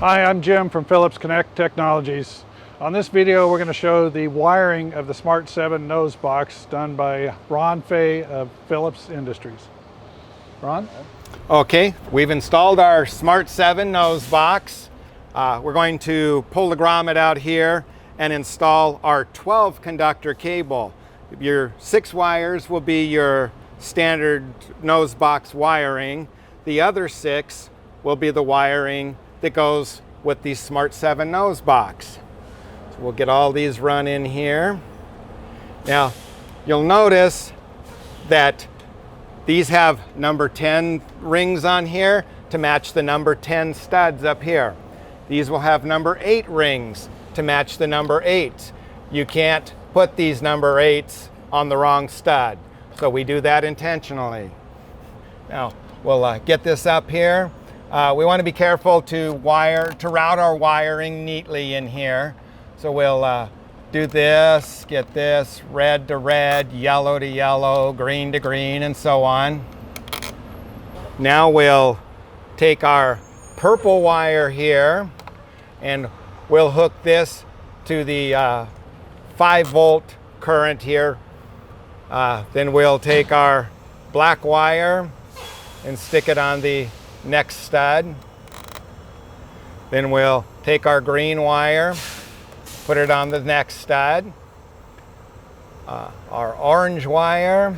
Hi, I'm Jim from Phillips Connect Technologies. On this video, we're going to show the wiring of the Smart 7 nose box done by Ron Fay of Phillips Industries. Ron? Okay, we've installed our Smart 7 nose box. We're going to pull the grommet out here and install our 12 conductor cable. Your 6 wires will be your standard nose box wiring. The other 6 will be the wiring that goes with the Smart 7 nose box. So we'll get all these run in here. Now, you'll notice that these have number 10 rings on here to match the number 10 studs up here. These will have number 8 rings to match the number 8. You can't put these number 8s on the wrong stud. So we do that intentionally. Now, we'll get this up here. We want to be careful to route our wiring neatly in here. So we'll do this, get this red to red, yellow to yellow, green to green, and so on. Now we'll take our purple wire here and we'll hook this to the 5-volt current here. Then we'll take our black wire and stick it on the next stud. Then we'll take our green wire, put it on the next stud. Our orange wire,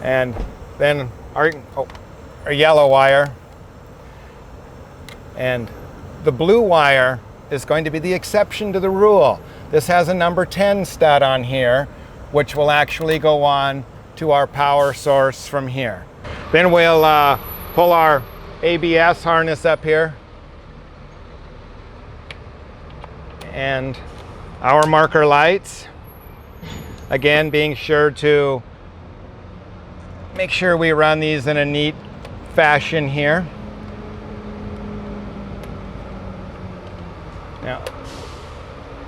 and then our yellow wire. And the blue wire is going to be the exception to the rule. This has a number 10 stud on here, which will actually go on to our power source from here. Then we'll pull our ABS harness up here and our marker lights. Again, being sure to make sure we run these in a neat fashion here. Now,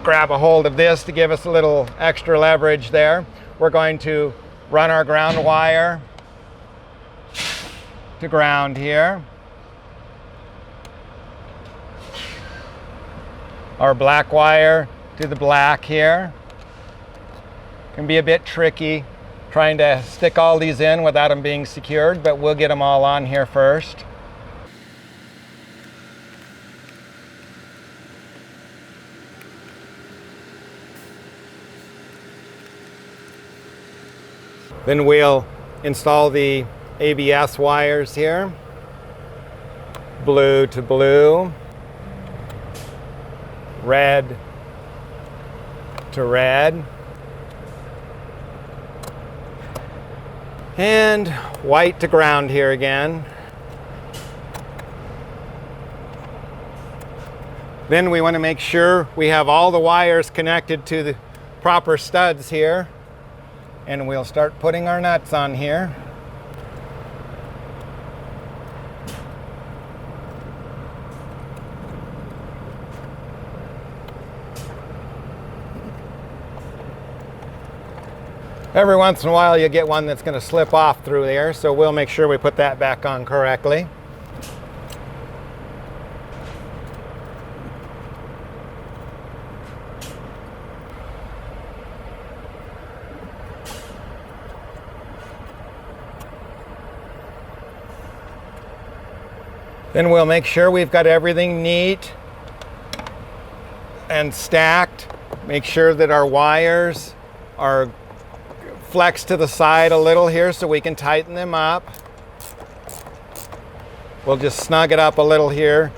grab a hold of this to give us a little extra leverage there. We're going to run our ground wire to ground here. Our black wire to the black here. Can be a bit tricky trying to stick all these in without them being secured, but we'll get them all on here first. Then we'll install the ABS wires here, blue to blue, red to red, and white to ground here again. Then we want to make sure we have all the wires connected to the proper studs here, and we'll start putting our nuts on here. Every once in a while you get one that's going to slip off through there, so we'll make sure we put that back on correctly. Then we'll make sure we've got everything neat and stacked. Make sure that our wires are flexed to the side a little here so we can tighten them up. We'll just snug it up a little here.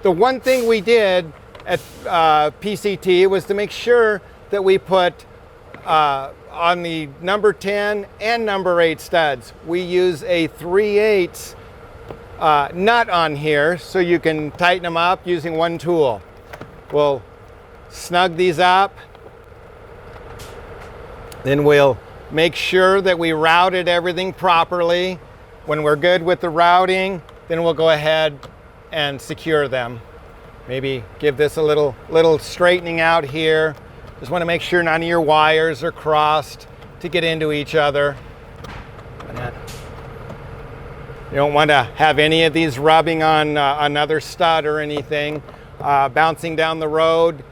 The one thing we did at PCT was to make sure that we put on the number 10 and number 8 studs, we use a 3/8 nut on here so you can tighten them up using one tool. We'll snug these up. Then we'll make sure that we routed everything properly. When we're good with the routing, then we'll go ahead and secure them. Maybe give this a little straightening out here. Just want to make sure none of your wires are crossed to get into each other. You don't want to have any of these rubbing on another stud or anything. Bouncing down the road,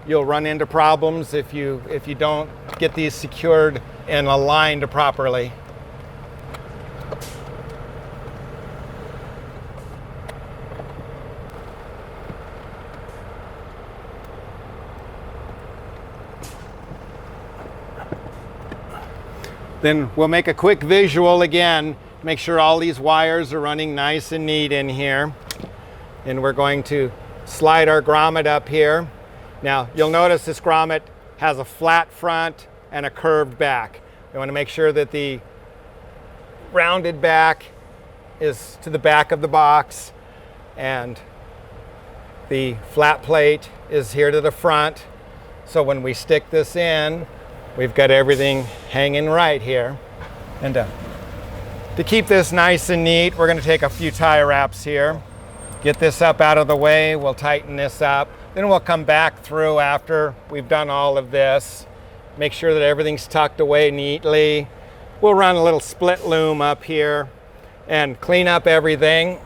you'll run into problems if you don't get these secured and aligned properly. Then we'll make a quick visual again, make sure all these wires are running nice and neat in here. And we're going to slide our grommet up here. Now, you'll notice this grommet has a flat front and a curved back. We want to make sure that the rounded back is to the back of the box and the flat plate is here to the front. So when we stick this in, we've got everything hanging right here. And to keep this nice and neat, we're going to take a few tie wraps here. Get this up out of the way, we'll tighten this up. Then we'll come back through after we've done all of this. Make sure that everything's tucked away neatly. We'll run a little split loom up here and clean up everything.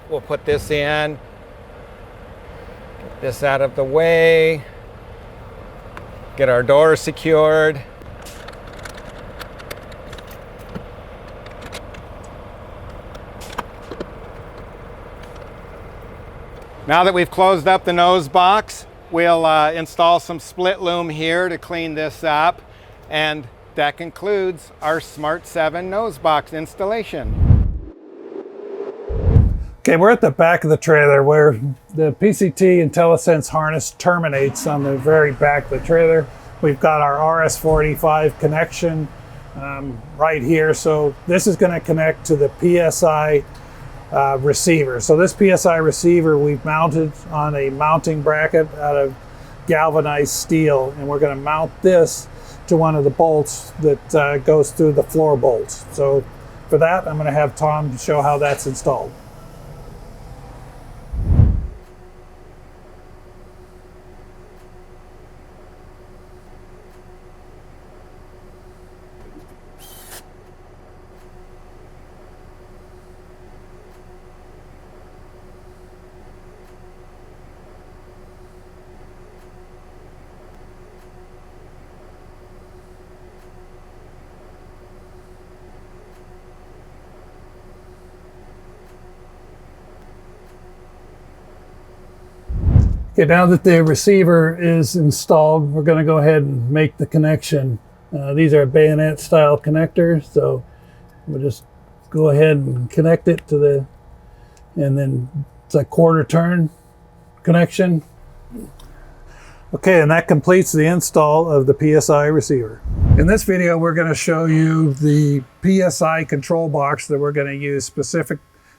We'll put this in. Get this out of the way. Get our door secured. Now that we've closed up the nose box, we'll install some split loom here to clean this up. And that concludes our Smart 7 nose box installation. Okay, we're at the back of the trailer where the PCT IntelliSense harness terminates on the very back of the trailer. We've got our RS-45 connection right here. So this is going to connect to the PSI receiver. So this PSI receiver we've mounted on a mounting bracket out of galvanized steel, and we're going to mount this to one of the bolts that goes through the floor bolts. So for that, I'm going to have Tom show how that's installed. Okay, now that the receiver is installed, we're going to go ahead and make the connection. These are bayonet style connectors, so we'll just go ahead and connect it to the, and then it's a quarter turn connection. Okay, and that completes the install of the PSI receiver. In this video, we're going to show you the PSI control box that we're going to use specific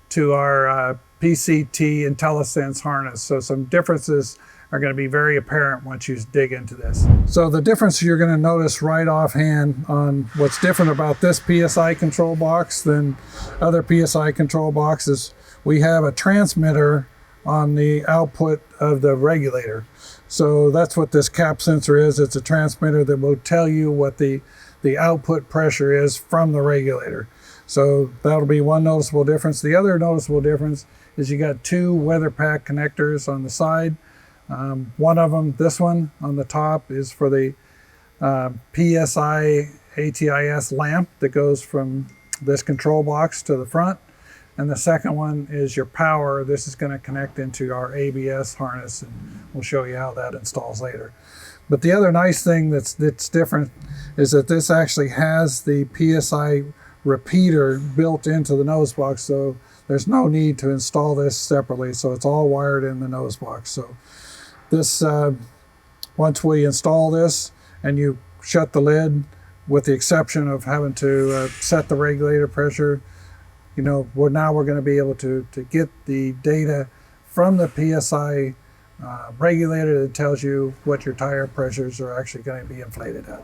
to our PCT IntelliSense harness. So some differences are going to be very apparent once you dig into this. So the difference you're going to notice right offhand on what's different about this PSI control box than other PSI control boxes, we have a transmitter on the output of the regulator. So that's what this cap sensor is. It's a transmitter that will tell you what the output pressure is from the regulator. So that'll be one noticeable difference. The other noticeable difference is you got two weather pack connectors on the side. One of them, this one on the top, is for the PSI ATIS lamp that goes from this control box to the front. And the second one is your power. This is going to connect into our ABS harness, and we'll show you how that installs later. But the other nice thing that's different is that this actually has the PSI repeater built into the nose box, so there's no need to install this separately. So it's all wired in the nose box. So this, once we install this and you shut the lid, with the exception of having to set the regulator pressure, you know, now we're going to be able to get the data from the PSI regulator that tells you what your tire pressures are actually going to be inflated at.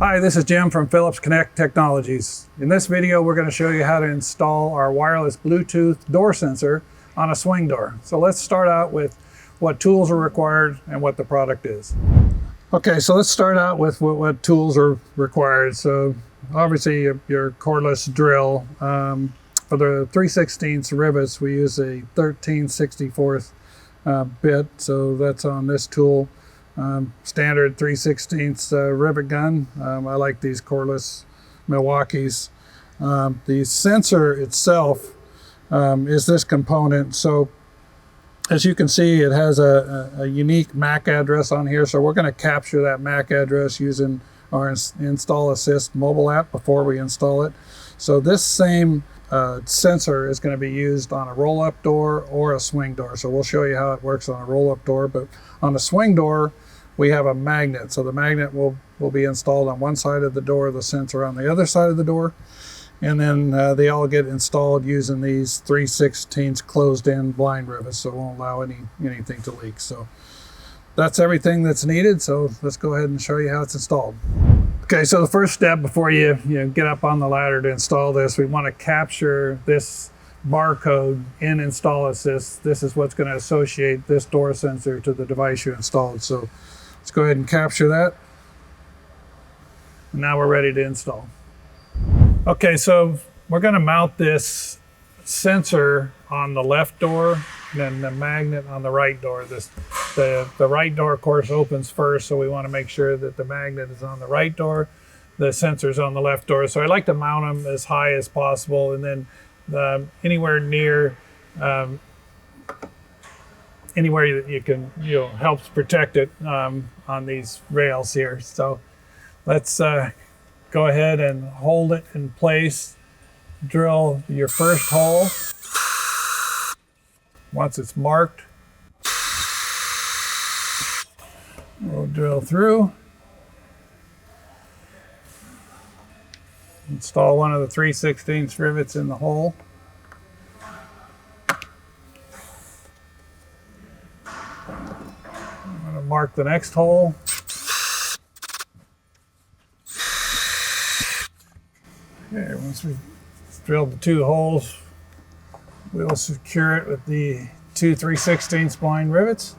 Hi, this is Jim from Philips Connect Technologies. In this video, we're going to show you how to install our wireless Bluetooth door sensor on a swing door. So let's start out with what tools are required and what the product is. Okay, so let's start out with what tools are required. So obviously your cordless drill. For the 3/16 rivets, we use a 13/64 bit, so that's on this tool. Standard 3/16 rivet gun. I like these cordless Milwaukee's. The sensor itself is this component. So as you can see, it has a unique MAC address on here. So we're going to capture that MAC address using our Install Assist mobile app before we install it. So this same sensor is going to be used on a roll-up door or a swing door. So we'll show you how it works on a roll-up door. But on a swing door, we have a magnet. So the magnet will be installed on one side of the door, the sensor on the other side of the door. And then they all get installed using these 3/16 closed-in blind rivets, so it won't allow anything to leak. So that's everything that's needed. So let's go ahead and show you how it's installed. Okay, so the first step before you get up on the ladder to install this, we want to capture this barcode in Install Assist. This is what's going to associate this door sensor to the device you installed. So let's go ahead and capture that. And now we're ready to install. Okay, so we're going to mount this sensor on the left door and then the magnet on the right door. The right door, of course, opens first, so we want to make sure that the magnet is on the right door, the sensor's on the left door. So I like to mount them as high as possible, and then anywhere near, anywhere that you can, helps protect it on these rails here. So let's go ahead and hold it in place. Drill your first hole. Once it's marked, we'll drill through. Install one of the 3/16 rivets in the hole. I'm going to mark the next hole. Okay, once we've drilled the 2 holes, we'll secure it with the 2 3/16 blind rivets.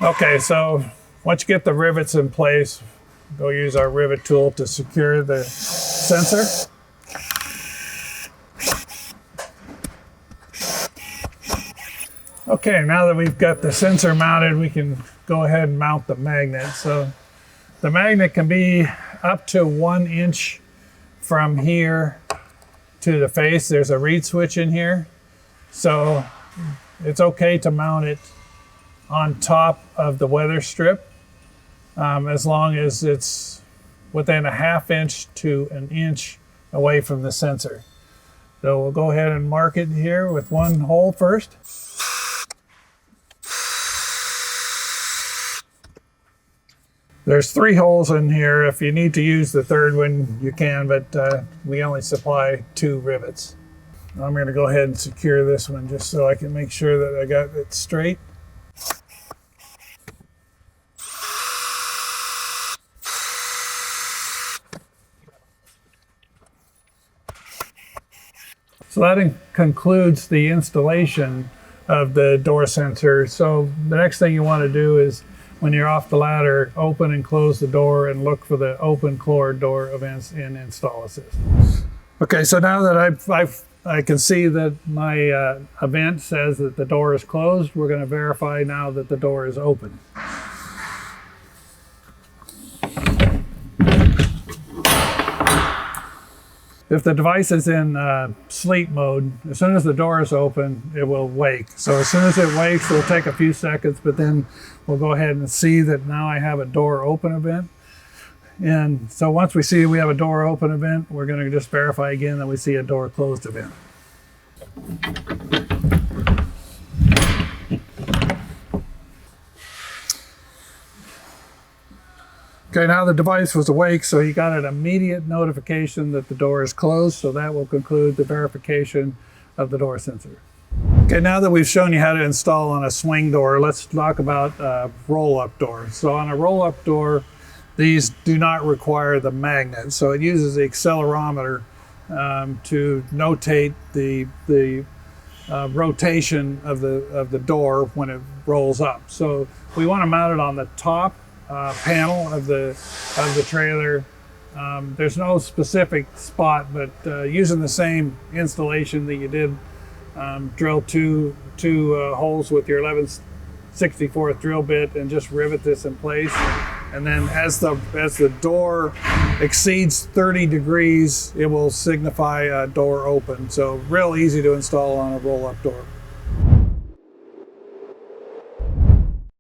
Okay, so once you get the rivets in place, go use our rivet tool to secure the sensor. Okay, now that we've got the sensor mounted, we can go ahead and mount the magnet. So the magnet can be up to 1 inch from here to the face. There's a reed switch in here, so it's okay to mount it on top of the weather strip as long as it's within a 1/2 inch to 1 inch away from the sensor. So we'll go ahead and mark it here with 1 hole first. There's 3 holes in here. If you need to use the 3rd one, you can, but we only supply 2 rivets. I'm going to go ahead and secure this one just so I can make sure that I got it straight. So that concludes the installation of the door sensor. So the next thing you want to do is, when you're off the ladder, open and close the door and look for the open closed door events in Install Assist. Okay, so now that I can see that my event says that the door is closed, we're going to verify now that the door is open. If the device is in sleep mode, as soon as the door is open, it will wake. So as soon as it wakes, it'll take a few seconds, but then we'll go ahead and see that now I have a door open event. And so once we see we have a door open event, we're going to just verify again that we see a door closed event. Okay, now the device was awake, so you got an immediate notification that the door is closed, so that will conclude the verification of the door sensor. Okay, now that we've shown you how to install on a swing door, let's talk about roll-up door. So on a roll-up door, these do not require the magnet, so it uses the accelerometer to notate the rotation of the door when it rolls up. So we want to mount it on the top panel of the trailer. There's no specific spot, but using the same installation that you did, drill two holes with your 11/64 drill bit and just rivet this in place. And then as the door exceeds 30 degrees, it will signify a door open. So real easy to install on a roll-up door.